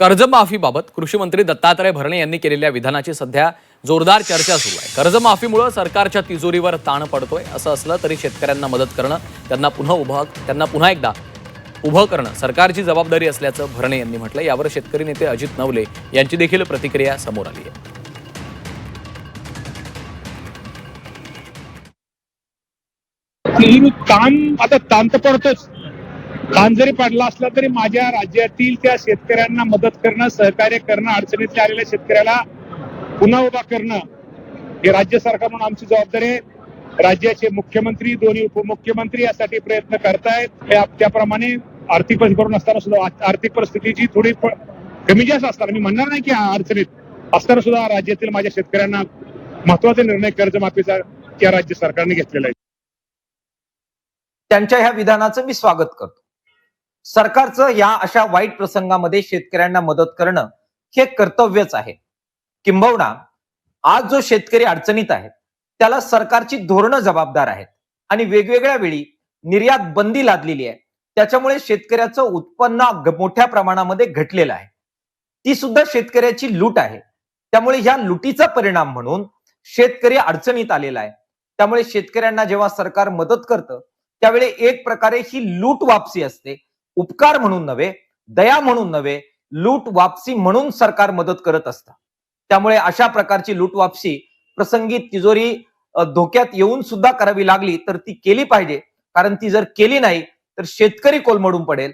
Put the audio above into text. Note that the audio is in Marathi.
कर्जमाफीबाबत कृषी मंत्री दत्तात्रय भरणे यांनी केलेल्या विधानाची सध्या जोरदार चर्चा सुरू आहे। कर्जमाफीमुळे सरकारच्या तिजोरीवर ताण पडतोय असं असलं तरी शेतकऱ्यांना मदत करणं, त्यांना पुन्हा एकदा उभं करणं सरकारची जबाबदारी असल्याचं भरणे यांनी म्हटलं। यावर शेतकरी नेते अजित नवले यांची देखील प्रतिक्रिया समोर आली आहे। ताण तर पडतोच। ताण जरी पडला असला तरी माझ्या राज्यातील त्या शेतकऱ्यांना मदत करणं, सहकार्य करणं, अडचणीत आलेल्या शेतकऱ्याला पुन्हा उभा करणं हे राज्य सरकार म्हणून आमची जबाबदारी आहे। राज्याचे मुख्यमंत्री, दोन्ही उपमुख्यमंत्री यासाठी प्रयत्न करतायत। त्याप्रमाणे आर्थिक परिस्थिती असताना सुद्धा आर्थिक परिस्थितीची थोडी कमी जास्त असताना, मी म्हणणार नाही की अडचणीत असताना सुद्धा राज्यातील माझ्या शेतकऱ्यांना महत्वाचा निर्णय कर्जमाफीचा त्या राज्य सरकारने घेतलेला आहे। त्यांच्या ह्या विधानाचं मी स्वागत करतो। सरकारचं या अशा वाईट प्रसंगामध्ये शेतकऱ्यांना मदत करणं हे कर्तव्यच आहे। किंबहुना आज जो शेतकरी अडचणीत आहे त्याला सरकारची धोरणं जबाबदार आहेत आणि वेगवेगळ्या वेळी निर्यात बंदी लादलेली आहे। त्याच्यामुळे शेतकऱ्याचं उत्पन्न मोठ्या प्रमाणामध्ये घटलेलं आहे। ती सुद्धा शेतकऱ्याची लूट आहे। त्यामुळे ह्या लुटीचा परिणाम म्हणून शेतकरी अडचणीत आलेला आहे। त्यामुळे शेतकऱ्यांना जेव्हा सरकार मदत करतं त्यावेळी एक प्रकारे ही लूट वापसी असते। उपकार म्हणून नव्हे, दया म्हणून नव्हे, लूट वापसी म्हणून सरकार मदत करत असतं। त्यामुळे अशा प्रकारची लूट वापसी प्रसंगी तिजोरी धोक्यात येऊन सुद्धा करावी लागली तर ती केली पाहिजे, कारण ती जर केली नाही तर शेतकरी कोलमडून पडेल